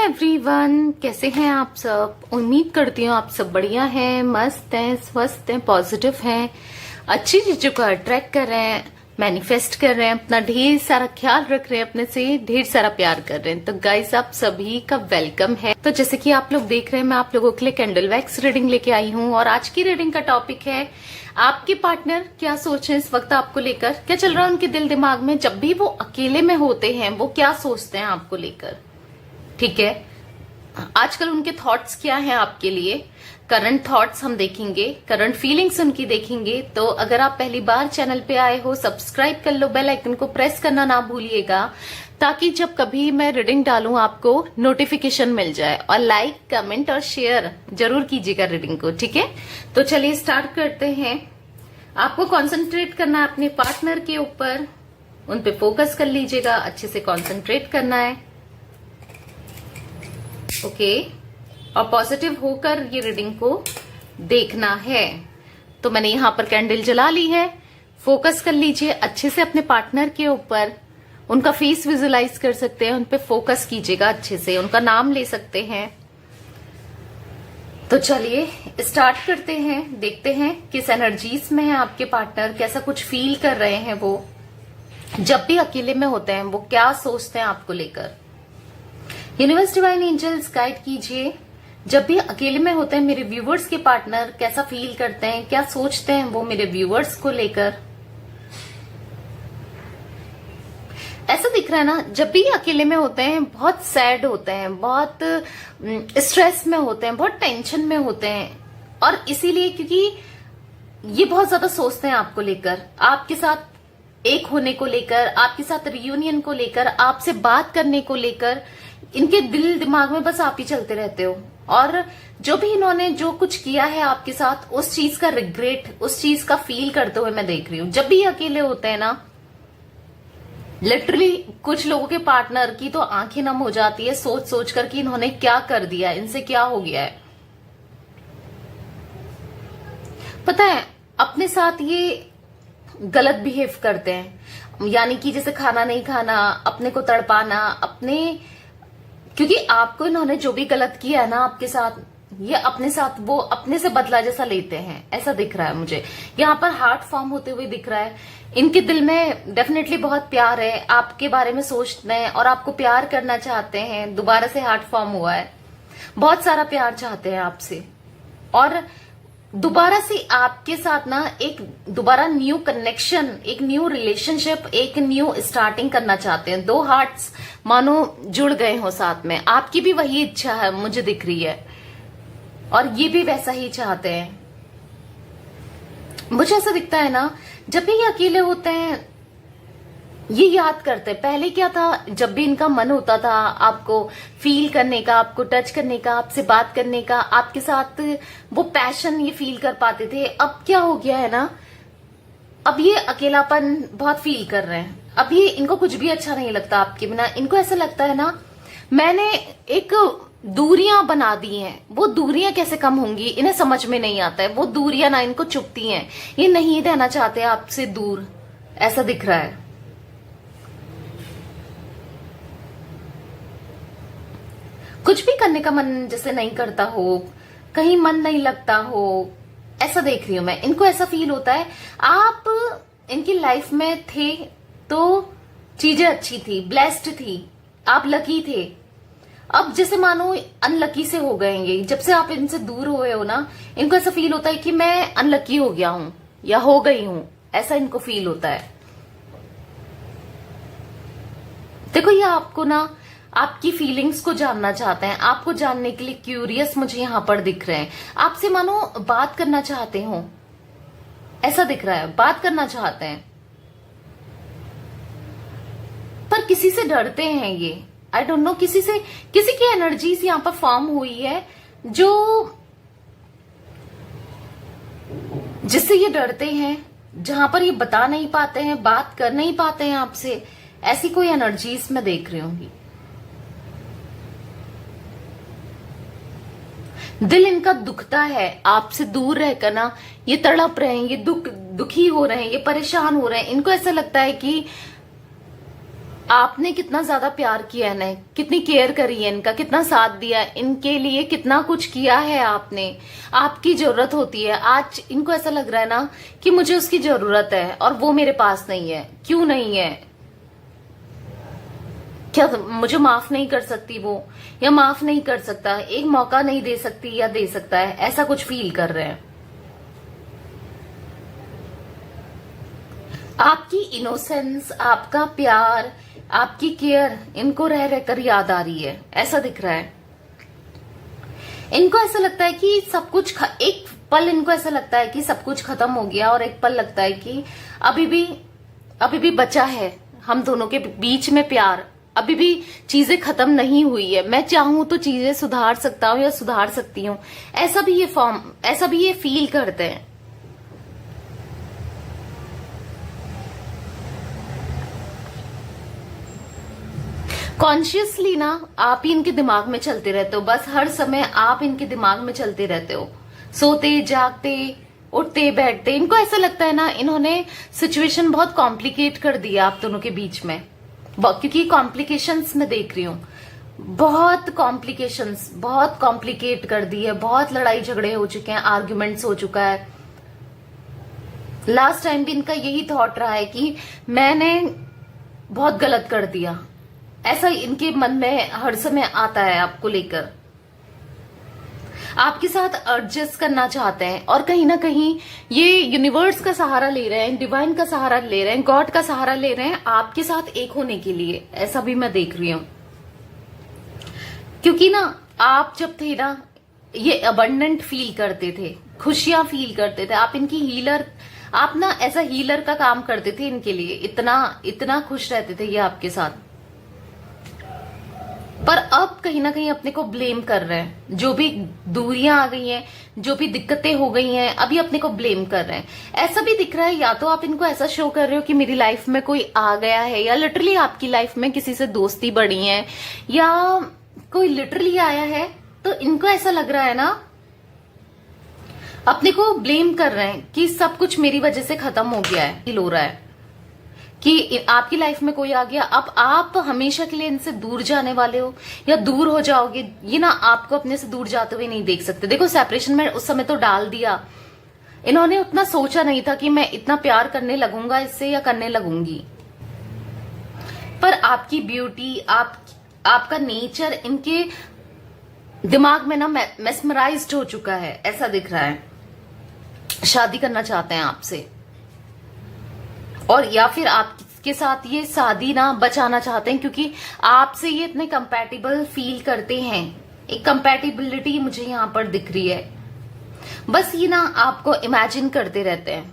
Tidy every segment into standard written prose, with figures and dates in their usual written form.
Everyone, कैसे हैं आप सब। उम्मीद करती हूँ आप सब बढ़िया हैं, मस्त हैं, स्वस्थ हैं, पॉजिटिव हैं, अच्छी चीजों को अट्रैक्ट कर रहे हैं, मैनिफेस्ट कर रहे हैं, अपना ढेर सारा ख्याल रख रहे हैं, अपने से ढेर सारा प्यार कर रहे हैं। तो गाइस, आप सभी का वेलकम है। तो जैसे कि आप लोग देख रहे हैं, मैं आप लोगों के लिए कैंडल वैक्स रीडिंग लेके आई हूँ और आज की रीडिंग का टॉपिक है आपके पार्टनर क्या सोच रहे हैं इस वक्त आपको लेकर, क्या चल रहा है उनके दिल दिमाग में। जब भी वो अकेले में होते हैं वो क्या सोचते हैं आपको लेकर, ठीक है। आजकल उनके थॉट्स क्या हैं आपके लिए, करंट थॉट्स हम देखेंगे, करंट फीलिंग्स उनकी देखेंगे। तो अगर आप पहली बार चैनल पे आए हो, सब्सक्राइब कर लो, बेल आइकन को प्रेस करना ना भूलिएगा, ताकि जब कभी मैं रीडिंग डालूं आपको नोटिफिकेशन मिल जाए। और लाइक, कमेंट और शेयर जरूर कीजिएगा रीडिंग को, ठीक है। तो चलिए स्टार्ट करते हैं। आपको कॉन्सेंट्रेट करना है अपने पार्टनर के ऊपर, उन पे फोकस कर लीजिएगा, अच्छे से कॉन्सेंट्रेट करना है, ओके। और पॉजिटिव होकर ये रीडिंग को देखना है। तो मैंने यहां पर कैंडल जला ली है, फोकस कर लीजिए अच्छे से अपने पार्टनर के ऊपर, उनका फेस विजुलाइज कर सकते हैं, उन पे फोकस कीजिएगा अच्छे से, उनका नाम ले सकते हैं। तो चलिए स्टार्ट करते हैं, देखते हैं किस एनर्जीज में है आपके पार्टनर, कैसा कुछ फील कर रहे हैं वो, जब भी अकेले में होते हैं वो क्या सोचते हैं आपको लेकर। यूनिवर्स डिवाइन एंजल्स गाइड कीजिए, जब भी अकेले में होते हैं मेरे व्यूवर्स के पार्टनर कैसा फील करते हैं, क्या सोचते हैं वो मेरे व्यूवर्स को लेकर। ऐसा दिख रहा है ना, जब भी अकेले में होते हैं बहुत सैड होते हैं, बहुत स्ट्रेस में होते हैं, बहुत टेंशन में होते हैं। और इसीलिए क्योंकि ये बहुत ज्यादा सोचते हैं आपको लेकर, आपके साथ एक होने को लेकर, आपके साथ रियूनियन को लेकर, आपसे बात करने को लेकर। इनके दिल दिमाग में बस आप ही चलते रहते हो। और जो भी इन्होंने जो कुछ किया है आपके साथ, उस चीज का रिग्रेट, उस चीज का फील करते हुए मैं देख रही हूँ। जब भी अकेले होते हैं ना, लिटरली कुछ लोगों के पार्टनर की तो आंखें नम हो जाती है सोच सोच कर कि इन्होंने क्या कर दिया, इनसे क्या हो गया है। पता है, अपने साथ ये गलत बिहेव करते हैं, यानी कि जैसे खाना नहीं खाना, अपने को तड़पाना, अपने, क्योंकि आपको इन्होंने जो भी गलत किया है ना आपके साथ, ये अपने साथ वो अपने से बदला जैसा लेते हैं, ऐसा दिख रहा है मुझे। यहाँ पर हार्ट फॉर्म होते हुए दिख रहा है। इनके दिल में डेफिनेटली बहुत प्यार है, आपके बारे में सोचते हैं और आपको प्यार करना चाहते हैं। दोबारा से हार्ट फॉर्म हुआ है, बहुत सारा प्यार चाहते हैं आपसे और दोबारा से आपके साथ ना एक दोबारा न्यू कनेक्शन, एक न्यू रिलेशनशिप, एक न्यू स्टार्टिंग करना चाहते हैं। दो हार्ट्स मानो जुड़ गए हो साथ में। आपकी भी वही इच्छा है मुझे दिख रही है और ये भी वैसा ही चाहते हैं। मुझे ऐसा दिखता है ना, जब भी ये अकेले होते हैं ये याद करते हैं पहले क्या था। जब भी इनका मन होता था आपको फील करने का, आपको टच करने का, आपसे बात करने का, आपके साथ वो पैशन ये फील कर पाते थे। अब क्या हो गया है ना, अब ये अकेलापन बहुत फील कर रहे हैं। अब ये इनको कुछ भी अच्छा नहीं लगता आपके बिना। इनको ऐसा लगता है ना, मैंने एक दूरियां बना दी हैं, वो दूरियां कैसे कम होंगी इन्हें समझ में नहीं आता है। वो दूरियां ना इनको चुभती हैं, ये नहीं रहना चाहते आपसे दूर, ऐसा दिख रहा है। कुछ भी करने का मन जैसे नहीं करता हो, कहीं मन नहीं लगता हो, ऐसा देख रही हूं मैं। इनको ऐसा फील होता है आप इनकी लाइफ में थे तो चीजें अच्छी थी, ब्लेस्ड थी, आप लकी थे। अब जैसे मानो अनलकी से हो गएंगे। जब से आप इनसे दूर हुए हो ना, इनको ऐसा फील होता है कि मैं अनलकी हो गया हूं या हो गई हूं, ऐसा इनको फील होता है। देखो, ये आपको ना आपकी फीलिंग्स को जानना चाहते हैं, आपको जानने के लिए क्यूरियस मुझे यहां पर दिख रहे हैं। आपसे मानो बात करना चाहते हो, ऐसा दिख रहा है, बात करना चाहते हैं पर किसी से डरते हैं ये। आई डोंट नो, किसी से, किसी की एनर्जीज यहां पर फॉर्म हुई है जो, जिससे ये डरते हैं, जहां पर ये बता नहीं पाते हैं, बात कर नहीं पाते हैं आपसे। ऐसी कोई एनर्जीज मैं देख रही हूँ। दिल इनका दुखता है आपसे दूर रहकर ना, ये तड़प रहे हैं, ये दुखी हो रहे हैं, ये परेशान हो रहे हैं। इनको ऐसा लगता है कि आपने कितना ज्यादा प्यार किया है, कितनी केयर करी है इनका, कितना साथ दिया इनके लिए, कितना कुछ किया है आपने। आपकी जरूरत होती है, आज इनको ऐसा लग रहा है ना कि मुझे उसकी जरूरत है और वो मेरे पास नहीं है। क्यों नहीं है? क्या मुझे माफ नहीं कर सकती वो, या माफ नहीं कर सकता, एक मौका नहीं दे सकती या दे सकता है, ऐसा कुछ फील कर रहे हैं। आपकी इनोसेंस, आपका प्यार, आपकी केयर इनको रह रहकर याद आ रही है, ऐसा दिख रहा है। इनको ऐसा लगता है कि सब कुछ एक पल इनको ऐसा लगता है कि सब कुछ खत्म हो गया, और एक पल लगता है कि अभी भी बचा है हम दोनों के बीच में प्यार, अभी भी चीजें खत्म नहीं हुई है, मैं चाहूं तो चीजें सुधार सकता हूं या सुधार सकती हूं। ऐसा भी ये फील करते हैं। कॉन्शियसली ना आप ही इनके दिमाग में चलते रहते हो, बस हर समय आप इनके दिमाग में चलते रहते हो, सोते जागते उठते बैठते। इनको ऐसा लगता है ना इन्होंने सिचुएशन बहुत कॉम्प्लिकेट कर दिया आप दोनों के बीच में, क्योंकि कॉम्प्लिकेशंस मैं देख रही हूँ, बहुत कॉम्प्लिकेट कर दी है, बहुत लड़ाई झगड़े हो चुके हैं, आर्ग्यूमेंट्स हो चुका है। लास्ट टाइम भी इनका यही थॉट रहा है कि मैंने बहुत गलत कर दिया, ऐसा इनके मन में हर समय आता है आपको लेकर। आपके साथ एडजस्ट करना चाहते हैं, और कहीं ना कहीं ये यूनिवर्स का सहारा ले रहे हैं, डिवाइन का सहारा ले रहे हैं, गॉड का सहारा ले रहे हैं आपके साथ एक होने के लिए, ऐसा भी मैं देख रही हूं। क्योंकि ना आप जब थे ना, ये अबंडेंट फील करते थे, खुशियां फील करते थे, आप इनकी हीलर, आप ना ऐसा हीलर का काम करते थे इनके लिए, इतना खुश रहते थे ये आपके साथ। पर अब कहीं ना कहीं अपने को ब्लेम कर रहे हैं, जो भी दूरियां आ गई हैं, जो भी दिक्कतें हो गई हैं, अभी अपने को ब्लेम कर रहे हैं। ऐसा भी दिख रहा है, या तो आप इनको ऐसा शो कर रहे हो कि मेरी लाइफ में कोई आ गया है, या लिटरली आपकी लाइफ में किसी से दोस्ती बढ़ी है, या कोई लिटरली आया है, तो इनको ऐसा लग रहा है ना, अपने को ब्लेम कर रहे हैं कि सब कुछ मेरी वजह से खत्म हो गया है, फील हो रहा है कि आपकी लाइफ में कोई आ गया, अब आप हमेशा के लिए इनसे दूर जाने वाले हो या दूर हो जाओगे। ये ना आपको अपने से दूर जाते हुए नहीं देख सकते। देखो, सेपरेशन में उस समय तो डाल दिया इन्होंने, उतना सोचा नहीं था कि मैं इतना प्यार करने लगूंगा इससे या करने लगूंगी। पर आपकी ब्यूटी, आपका नेचर इनके दिमाग में ना मेस्मराइज्ड हो चुका है, ऐसा दिख रहा है। शादी करना चाहते हैं आपसे, और या फिर आपके साथ ये शादी ना बचाना चाहते हैं, क्योंकि आपसे ये इतने कंपैटिबल फील करते हैं। एक कंपैटिबिलिटी मुझे यहां पर दिख रही है। बस ये ना आपको इमेजिन करते रहते हैं,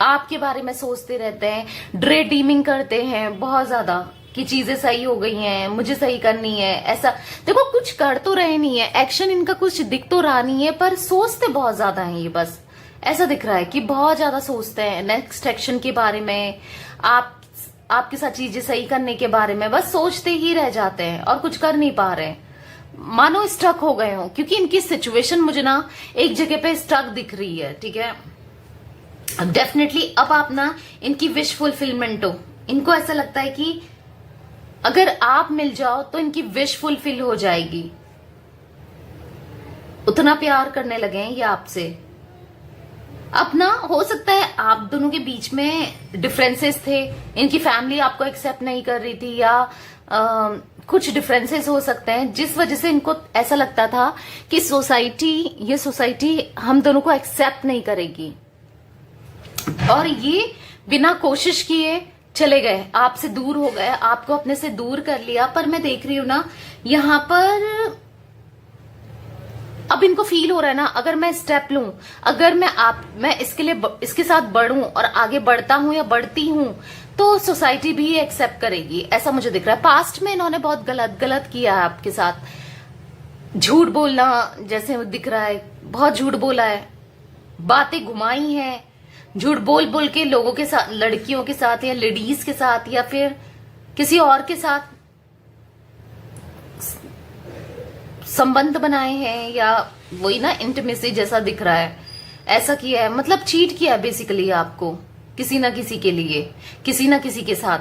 आपके बारे में सोचते रहते हैं, ड्रे ड्रीमिंग करते हैं बहुत ज्यादा कि चीजें सही हो गई हैं, मुझे सही करनी है। ऐसा देखो, कुछ कर तो रहे नहीं है, एक्शन इनका कुछ दिख तो रहा नहीं है, पर सोचते बहुत ज्यादा हैं ये। बस ऐसा दिख रहा है कि बहुत ज्यादा सोचते हैं नेक्स्ट एक्शन के बारे में, आपके साथ चीजें सही करने के बारे में, बस सोचते ही रह जाते हैं और कुछ कर नहीं पा रहे हैं, मानो स्टक हो गए हो। क्योंकि इनकी सिचुएशन मुझे ना एक जगह पे स्टक दिख रही है, ठीक है। डेफिनेटली अब आप ना इनकी विश फुलफिलमेंट हो, इनको ऐसा लगता है कि अगर आप मिल जाओ तो इनकी विश फुलफिल हो जाएगी, उतना प्यार करने लगे हैं ये आपसे। अब ना हो सकता है आप दोनों के बीच में डिफरेंसेस थे, इनकी फैमिली आपको एक्सेप्ट नहीं कर रही थी, या कुछ डिफरेंसेस हो सकते हैं जिस वजह से इनको ऐसा लगता था कि ये सोसाइटी हम दोनों को एक्सेप्ट नहीं करेगी, और ये बिना कोशिश किए चले गए, आपसे दूर हो गए, आपको अपने से दूर कर लिया। पर मैं देख रही हूं ना यहां पर अब इनको फील हो रहा है ना, अगर मैं स्टेप लूं, अगर मैं इसके साथ बढ़ूं और आगे बढ़ता हूं या बढ़ती हूं, तो सोसाइटी भी एक्सेप्ट करेगी, ऐसा मुझे दिख रहा है। पास्ट में इन्होंने बहुत गलत किया है आपके साथ, झूठ बोलना जैसे दिख रहा है, बहुत झूठ बोला है, बातें घुमाई हैं, झूठ बोल बोल के लोगों के साथ, लड़कियों के साथ या लेडीज के साथ या फिर किसी और के साथ संबंध बनाए हैं, या वही ना इंटीमेसी जैसा दिख रहा है, ऐसा किया है, मतलब चीट किया है बेसिकली आपको, किसी ना किसी के लिए, किसी ना किसी के साथ।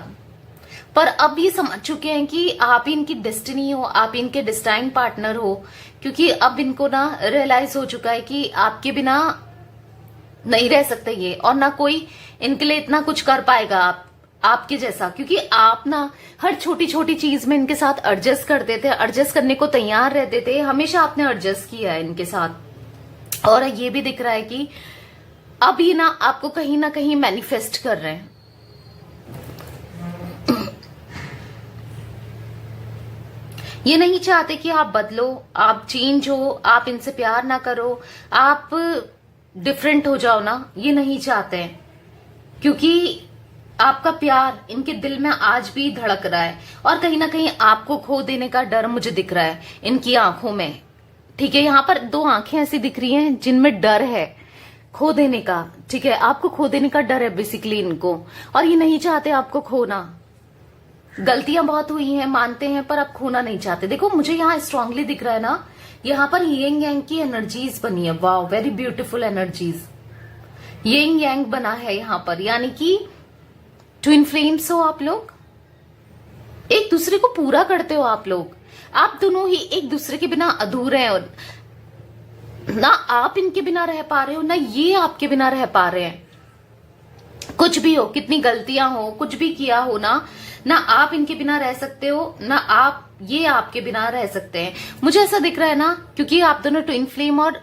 पर अब ये समझ चुके हैं कि आप ही इनकी डेस्टिनी हो, आप इनके डिस्टाइन पार्टनर हो, क्योंकि अब इनको ना रियलाइज हो चुका है कि आपके बिना नहीं रह सकते ये, और ना कोई इनके लिए इतना कुछ कर पाएगा आपके जैसा, क्योंकि आप ना हर छोटी छोटी चीज में इनके साथ एडजस्ट करते थे, एडजस्ट करने को तैयार रहते थे, हमेशा आपने एडजस्ट किया है इनके साथ। और ये भी दिख रहा है कि अब ये ना आपको कहीं ना कहीं मैनिफेस्ट कर रहे हैं। ये नहीं चाहते कि आप बदलो, आप चेंज हो, आप इनसे प्यार ना करो, आप डिफरेंट हो जाओ ना, ये नहीं चाहते हैं, क्योंकि आपका प्यार इनके दिल में आज भी धड़क रहा है, और कहीं ना कहीं आपको खो देने का डर मुझे दिख रहा है इनकी आंखों में। ठीक है, यहां पर 2 आंखें ऐसी दिख रही हैं जिनमें डर है खो देने का। ठीक है, आपको खो देने का डर है बेसिकली इनको, और ये नहीं चाहते आपको खोना। गलतियां बहुत हुई हैं, मानते हैं, पर आप खोना नहीं चाहते। देखो मुझे यहाँ स्ट्रांगली दिख रहा है ना, यहाँ पर यिंग यांग की एनर्जीज बनी है। Wow, very beautiful energies. Yin yang बना है यहाँ पर, यानी कि ट्विन फ्लेम्स हो आप लोग, एक दूसरे को पूरा करते हो आप लोग। आप दोनों ही एक दूसरे के बिना अधूरे हैं, और ना आप इनके बिना रह पा रहे हो, ना ये आपके बिना रह पा रहे हैं। कुछ भी हो, कितनी गलतियां हो, कुछ भी किया हो ना आप इनके बिना रह सकते हो, ना आप ये आपके बिना रह सकते हैं। मुझे ऐसा दिख रहा है ना, क्योंकि आप दोनों ट्विन फ्लेम, और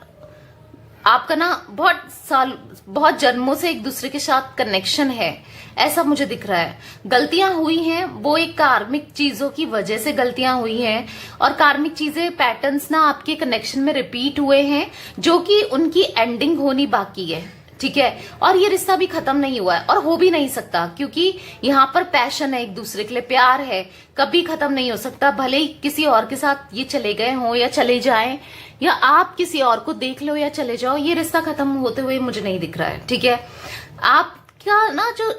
आपका ना बहुत जन्मों से एक दूसरे के साथ कनेक्शन है, ऐसा मुझे दिख रहा है। गलतियां हुई हैं, वो एक कार्मिक चीजों की वजह से गलतियां हुई हैं, और कार्मिक चीजें, पैटर्न्स ना आपके कनेक्शन में रिपीट हुए हैं, जो कि उनकी एंडिंग होनी बाकी है। ठीक है, और ये रिश्ता भी खत्म नहीं हुआ है, और हो भी नहीं सकता, क्योंकि यहाँ पर पैशन है, एक दूसरे के लिए प्यार है, कभी खत्म नहीं हो सकता। भले ही किसी और के साथ ये चले गए हों या चले जाएं, या आप किसी और को देख लो या चले जाओ, ये रिश्ता खत्म होते हुए मुझे नहीं दिख रहा है। ठीक है, आपका ना जो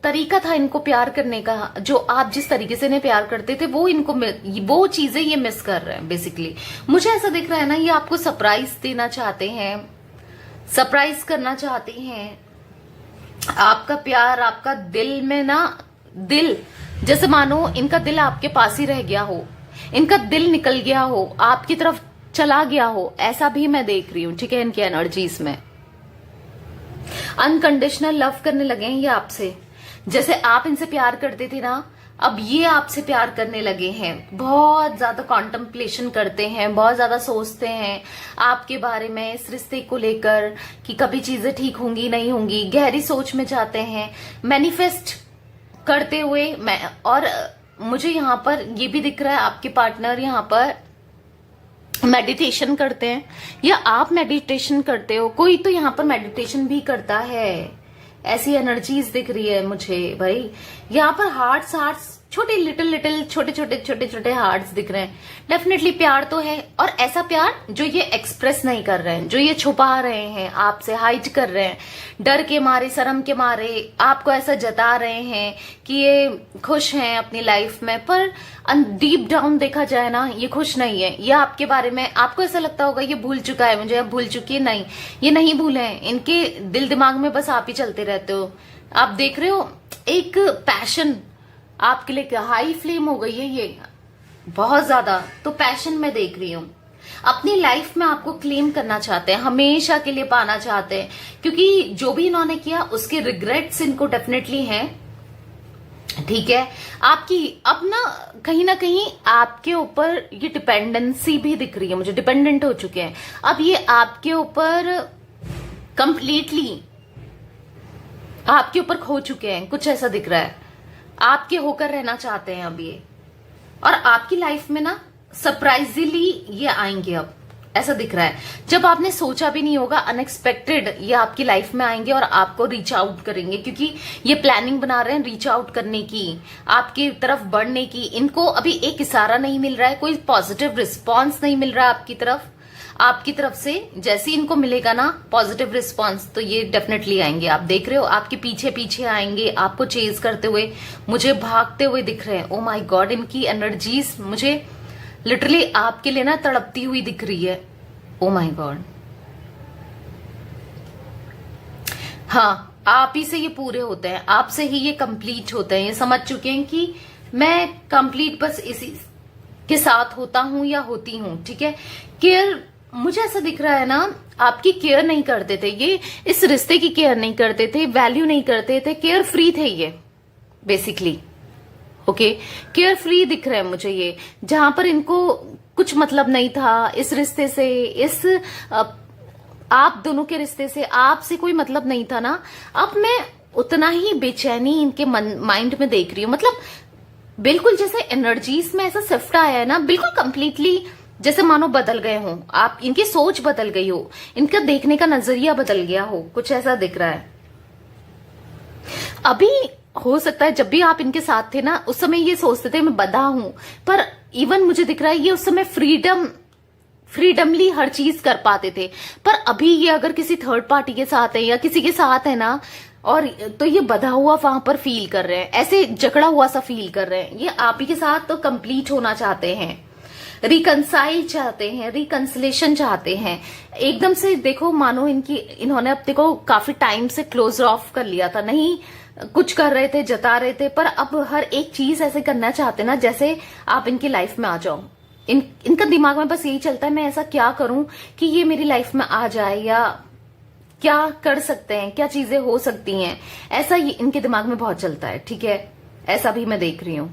तरीका था इनको प्यार करने का, जो आप जिस तरीके से इन्हें प्यार करते थे, वो चीजें ये मिस कर रहे हैं बेसिकली। मुझे ऐसा दिख रहा है ना, ये आपको सरप्राइज देना चाहते हैं, सरप्राइज करना चाहते हैं। आपका प्यार, आपका दिल में ना, दिल जैसे मानो इनका दिल आपके पास ही रह गया हो, इनका दिल निकल गया हो, आपकी तरफ चला गया हो, ऐसा भी मैं देख रही हूं। ठीक है, इनकी एनर्जीज में अनकंडीशनल लव करने लगे हैं ये आपसे। जैसे आप इनसे प्यार करते थे ना, अब ये आपसे प्यार करने लगे हैं। बहुत ज्यादा कॉन्टेम्पलेशन करते हैं, बहुत ज्यादा सोचते हैं आपके बारे में, इस रिश्ते को लेकर कि कभी चीजें ठीक होंगी नहीं होंगी, गहरी सोच में जाते हैं, मैनिफेस्ट करते हुए। और मुझे यहाँ पर ये भी दिख रहा है, आपके पार्टनर यहाँ पर मेडिटेशन करते हैं, या आप मेडिटेशन करते हो, कोई तो यहाँ पर मेडिटेशन भी करता है, ऐसी एनर्जीज दिख रही है मुझे भाई। यहाँ पर हार्ट्स छोटे छोटे हार्ट्स दिख रहे हैं। डेफिनेटली प्यार तो है, और ऐसा प्यार जो ये एक्सप्रेस नहीं कर रहे हैं, जो ये छुपा रहे हैं, आपसे हाइड कर रहे हैं, डर के मारे, शर्म के मारे आपको ऐसा जता रहे हैं कि ये खुश हैं अपनी लाइफ में, पर डीप डाउन देखा जाए ना, ये खुश नहीं है। ये आपके बारे में, आपको ऐसा लगता होगा ये भूल चुका है मुझे, अब भूल चुकी है, नहीं, ये नहीं भूले हैं। इनके दिल दिमाग में बस आप ही चलते रहते हो। आप देख रहे हो एक पैशन आपके लिए हाई फ्लेम हो गई है ये, बहुत ज्यादा। तो पैशन में देख रही हूं, अपनी लाइफ में आपको क्लेम करना चाहते हैं, हमेशा के लिए पाना चाहते हैं, क्योंकि जो भी इन्होंने किया उसके रिग्रेट्स इनको डेफिनेटली हैं। ठीक है, आपकी अब ना कहीं आपके ऊपर ये डिपेंडेंसी भी दिख रही है मुझे, डिपेंडेंट हो चुके हैं अब ये आपके ऊपर, कंप्लीटली आपके ऊपर खो चुके हैं, कुछ ऐसा दिख रहा है। आपके होकर रहना चाहते हैं अब ये, और आपकी लाइफ में ना सरप्राइजली ये आएंगे अब, ऐसा दिख रहा है। जब आपने सोचा भी नहीं होगा, अनएक्सपेक्टेड ये आपकी लाइफ में आएंगे और आपको रीच आउट करेंगे, क्योंकि ये प्लानिंग बना रहे हैं रीच आउट करने की, आपकी तरफ बढ़ने की। इनको अभी एक इशारा नहीं मिल रहा है, कोई पॉजिटिव रिस्पॉन्स नहीं मिल रहा है आपकी तरफ से। जैसे इनको मिलेगा ना पॉजिटिव रिस्पॉन्स, तो ये डेफिनेटली आएंगे। आप देख रहे हो आपके पीछे पीछे आएंगे, आपको चेज करते हुए, मुझे भागते हुए दिख रहे हैं। ओ माय गॉड, इनकी एनर्जीज मुझे लिटरली आपके लिए ना तड़पती हुई दिख रही है। ओ माय गॉड, हाँ, आप ही से ये पूरे होते हैं, आपसे ही ये कंप्लीट होते हैं। ये समझ चुके हैं कि मैं कंप्लीट बस इसी के साथ होता हूं या होती हूं, ठीक है। केयर, मुझे ऐसा दिख रहा है ना, आपकी केयर नहीं करते थे ये, इस रिश्ते की केयर नहीं करते थे, वैल्यू नहीं करते थे, केयर फ्री थे ये बेसिकली। ओके, केयर फ्री दिख रहा है मुझे ये, जहां पर इनको कुछ मतलब नहीं था इस रिश्ते से, इस आप दोनों के रिश्ते से आपसे कोई मतलब नहीं था ना। अब मैं उतना ही बेचैनी इनके माइंड में देख रही हूँ, मतलब बिल्कुल जैसे एनर्जीज में ऐसा शिफ्ट आया है ना, बिल्कुल कंप्लीटली जैसे मानो बदल गए हो आप, इनकी सोच बदल गई हो, इनका देखने का नजरिया बदल गया हो, कुछ ऐसा दिख रहा है। अभी हो सकता है जब भी आप इनके साथ थे ना, उस समय ये सोचते थे मैं बंधा हूं, पर इवन मुझे दिख रहा है ये उस समय फ्रीडमली हर चीज कर पाते थे। पर अभी ये अगर किसी थर्ड पार्टी के साथ है या किसी के साथ है ना, और तो ये बधा हुआ वहां पर फील कर रहे हैं, ऐसे जकड़ा हुआ सा फील कर रहे हैं। ये आप ही के साथ तो कंप्लीट होना चाहते हैं, रिकंसाइल चाहते हैं, रिकंसिलेशन चाहते हैं। एकदम से देखो मानो इन्होंने अपने को काफी टाइम से क्लोज ऑफ कर लिया था, नहीं कुछ कर रहे थे, जता रहे थे, पर अब हर एक चीज ऐसे करना चाहते ना जैसे आप इनकी लाइफ में आ जाओ। इनका दिमाग में बस यही चलता है मैं ऐसा क्या करूं कि ये मेरी लाइफ में आ जाए, या क्या कर सकते हैं, क्या चीजें हो सकती हैं, ऐसा ये इनके दिमाग में बहुत चलता है, ठीक है। ऐसा भी मैं देख रही हूं।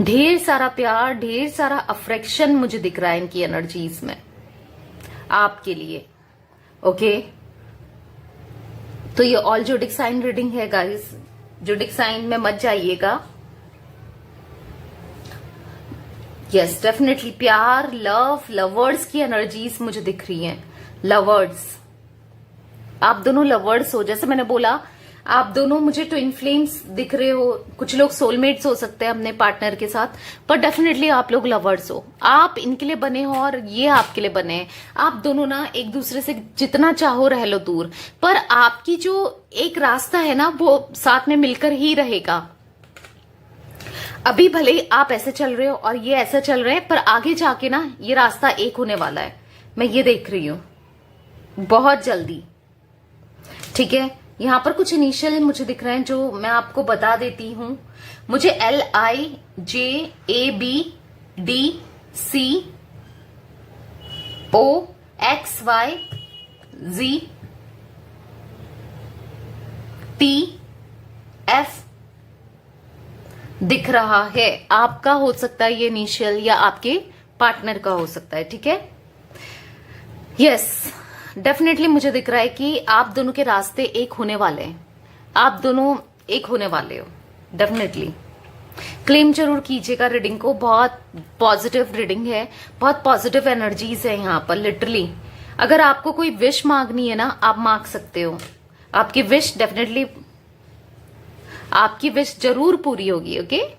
ढेर सारा प्यार, ढेर सारा अफेक्शन मुझे दिख रहा है इनकी एनर्जीज में आपके लिए। ओके, तो ये ऑल जोडिक साइन रीडिंग है गाइस, जोडिक साइन में मत जाइएगा। यस, डेफिनेटली प्यार, लव, लवर्स की एनर्जीज मुझे दिख रही हैं। लवर्स, आप दोनों लवर्स हो, जैसे मैंने बोला आप दोनों मुझे ट्विन फ्लेम्स दिख रहे हो। कुछ लोग सोलमेट्स हो सकते हैं अपने पार्टनर के साथ, पर डेफिनेटली आप लोग लवर्स हो। आप इनके लिए बने हो और ये आपके लिए बने हैं। आप दोनों ना एक दूसरे से जितना चाहो रह लो दूर, पर आपकी जो एक रास्ता है ना वो साथ में मिलकर ही रहेगा। अभी भले ही आप ऐसे चल रहे हो और ये ऐसा चल रहे हैं, पर आगे जाके ना ये रास्ता एक होने वाला है, मैं ये देख रही हूं बहुत जल्दी, ठीक है। यहां पर कुछ इनिशियल मुझे दिख रहे हैं जो मैं आपको बता देती हूं। मुझे LIJABDCOXYZTF दिख रहा है। आपका हो सकता है ये इनिशियल, या आपके पार्टनर का हो सकता है, ठीक है। यस, डेफिनेटली मुझे दिख रहा है कि आप दोनों के रास्ते एक होने वाले हैं, आप दोनों एक होने वाले हो। डेफिनेटली क्लेम जरूर कीजिएगा रीडिंग को, बहुत पॉजिटिव रीडिंग है, बहुत पॉजिटिव एनर्जीज है यहाँ पर। लिटरली अगर आपको कोई विश मांगनी है ना, आप मांग सकते हो। आपकी विश डेफिनेटली, आपकी विश जरूर पूरी होगी। ओके,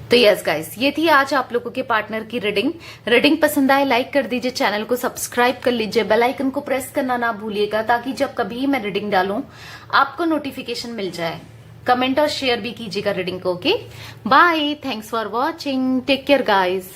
तो यस गाइस, ये थी आज आप लोगों के पार्टनर की रीडिंग। रीडिंग पसंद आए लाइक कर दीजिए, चैनल को सब्सक्राइब कर लीजिए, बेल आइकन को प्रेस करना ना भूलिएगा, ताकि जब कभी मैं रीडिंग डालूं आपको नोटिफिकेशन मिल जाए। कमेंट और शेयर भी कीजिएगा रीडिंग को। Okay, bye, thanks for watching, take care guys.